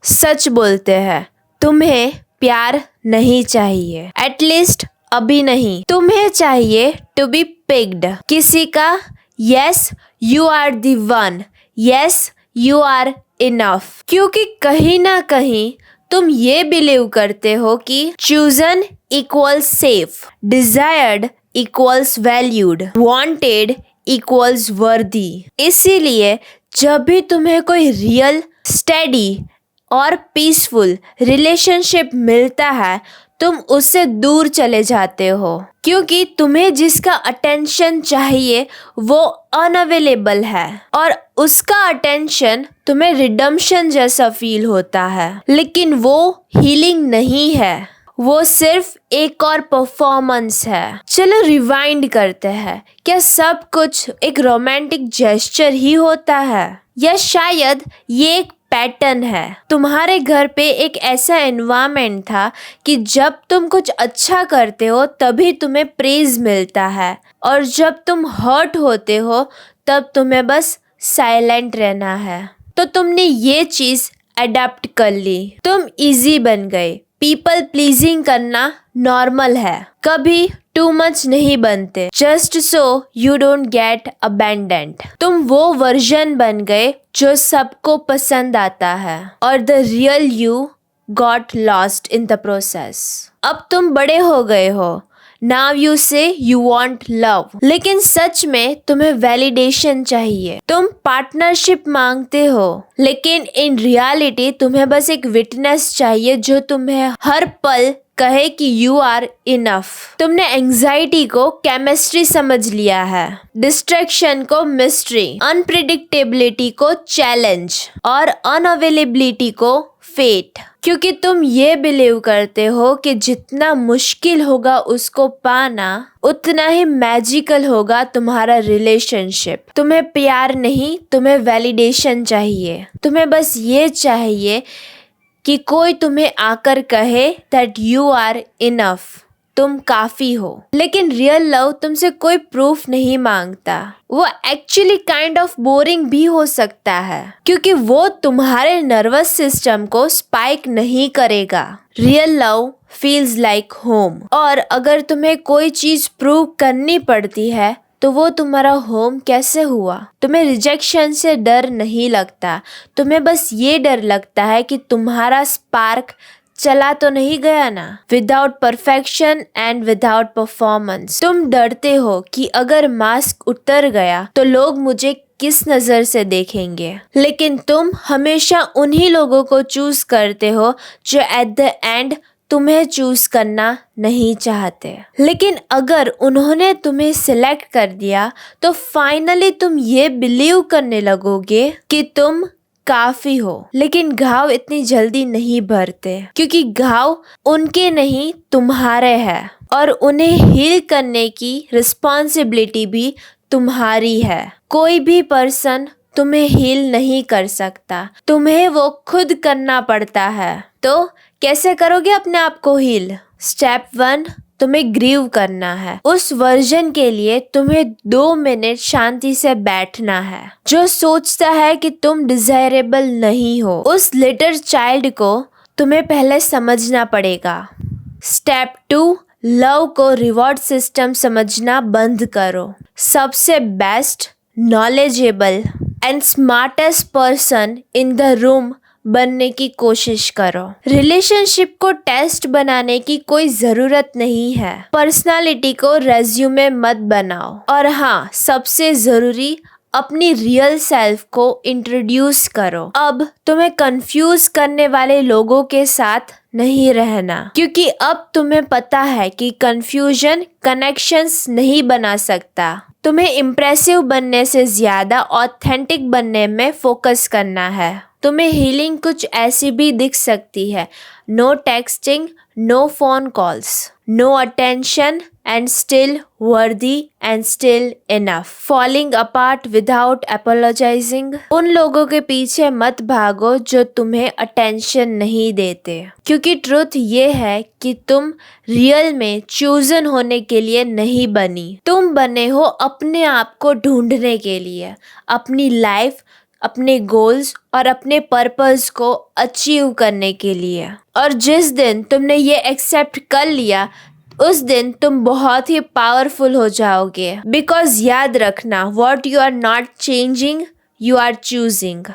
सच बोलते हैं, तुम्हें प्यार नहीं चाहिए, एटलीस्ट अभी नहीं। तुम्हें चाहिए टू बी पिक्ड, किसी का yes you are the one, yes you are enough. क्योंकि कहीं ना कहीं तुम ये बिलीव करते हो कि chosen equals safe, desired equals valued, wanted equals वर्दी। इसीलिए जब भी तुम्हें कोई रियल, स्टेडी और पीसफुल रिलेशनशिप मिलता है, तुम उससे दूर चले जाते हो, क्योंकि तुम्हें जिसका अटेंशन चाहिए वो अनअवेलेबल है और उसका अटेंशन तुम्हें रिडम्पशन जैसा फील होता है। लेकिन वो हीलिंग नहीं है, वो सिर्फ एक और परफॉर्मेंस है। चलो रिवाइंड करते हैं, क्या सब कुछ एक रोमांटिक जेस्चर ही होता है, या शायद ये एक पैटर्न है? तुम्हारे घर पे एक ऐसा एनवायरनमेंट था कि जब तुम कुछ अच्छा करते हो तभी तुम्हें प्रेज मिलता है, और जब तुम हर्ट होते हो तब तुम्हें बस साइलेंट रहना है। तो तुमने ये चीज अडेप्ट कर ली, तुम इजी बन गए। पीपल प्लीजिंग करना नॉर्मल है, कभी टू मच नहीं बनते, just so you don't get abandoned. तुम वो वर्जन बन गए जो सबको पसंद आता है, और the real you got lost in the process. अब तुम बड़े हो गए हो, नाउ यू से यू वांट लव, लेकिन सच में तुम्हें वैलिडेशन चाहिए। तुम पार्टनरशिप मांगते हो, लेकिन इन रियलिटी तुम्हें बस एक विटनेस चाहिए जो तुम्हें हर पल कहे कि यू आर इनफ। तुमने एंजाइटी को केमिस्ट्री समझ लिया है, डिस्ट्रैक्शन को मिस्ट्री, अनप्रिडिक्टेबिलिटी को चैलेंज और अनअवेलेबिलिटी को फेट। क्योंकि तुम ये बिलीव करते हो कि जितना मुश्किल होगा उसको पाना, उतना ही मैजिकल होगा तुम्हारा रिलेशनशिप। तुम्हें प्यार नहीं, तुम्हें वैलिडेशन चाहिए। तुम्हें बस ये चाहिए कि कोई तुम्हें आकर कहे दैट यू आर इनफ, तुम काफी हो। लेकिन रियल लव तुमसे कोई प्रूफ नहीं मांगता, वो एक्चुअली काइंड ऑफ बोरिंग भी हो सकता है, क्योंकि वो तुम्हारे नर्वस सिस्टम को स्पाइक नहीं करेगा। Real love feels like home, और अगर तुम्हें कोई चीज प्रूव करनी पड़ती है तो वो तुम्हारा होम कैसे हुआ? तुम्हें रिजेक्शन से डर नहीं लगता, तुम्हें बस ये डर लगता है कि तुम्हारा स्पार्क चला तो नहीं गया ना। Without perfection and without performance, तुम डरते हो कि अगर मास्क उतर गया तो लोग मुझे किस नजर से देखेंगे। लेकिन तुम हमेशा उन्हीं लोगों को चूज करते हो जो एट द एंड तुम्हें चूज करना नहीं चाहते। लेकिन अगर उन्होंने तुम्हें सिलेक्ट कर दिया तो फाइनली तुम ये बिलीव करने लगोगे कि तुम काफी हो। लेकिन घाव इतनी जल्दी नहीं भरते, क्योंकि घाव उनके नहीं तुम्हारे हैं, और उन्हें हील करने की रिस्पॉन्सिबिलिटी भी तुम्हारी है। कोई भी पर्सन तुम्हें हील नहीं कर सकता, तुम्हें वो खुद करना पड़ता है। तो कैसे करोगे अपने आप को हील? स्टेप 1, तुम्हें ग्रीव करना है। उस वर्जन के लिए तुम्हें 2 मिनट शांति से बैठना है जो सोचता है कि तुम डिजायरेबल नहीं हो। उस लिटिल चाइल्ड को तुम्हें पहले समझना पड़ेगा। स्टेप 2, लव को रिवॉर्ड सिस्टम समझना बंद करो। सबसे best, knowledgeable and smartest person in the room बनने की कोशिश करो। रिलेशनशिप को टेस्ट बनाने की कोई जरूरत नहीं है। पर्सनालिटी को रेज्यूमे मत बनाओ। और हाँ, सबसे जरूरी, अपनी रियल सेल्फ को इंट्रोड्यूस करो। अब तुम्हें कंफ्यूज करने वाले लोगों के साथ नहीं रहना, क्योंकि अब तुम्हें पता है कि कंफ्यूजन कनेक्शंस नहीं बना सकता। तुम्हें इम्प्रेसिव बनने से ज्यादा ऑथेंटिक बनने में फोकस करना है। तुम्हें हीलिंग कुछ ऐसी भी दिख सकती है। No texting, no phone calls, no attention and still worthy and still enough. Falling apart without apologising. उन लोगों के पीछे मत भागो जो तुम्हें अटेंशन नहीं देते, क्योंकि ट्रुथ ये है कि तुम रियल में चूजन होने के लिए नहीं बनी। तुम बने हो अपने आप को ढूंढने के लिए, अपनी लाइफ अपने गोल्स और अपने पर्पस को अचीव करने के लिए। और जिस दिन तुमने ये एक्सेप्ट कर लिया उस दिन तुम बहुत ही पावरफुल हो जाओगे। बिकॉज याद रखना, what you are not changing you are choosing.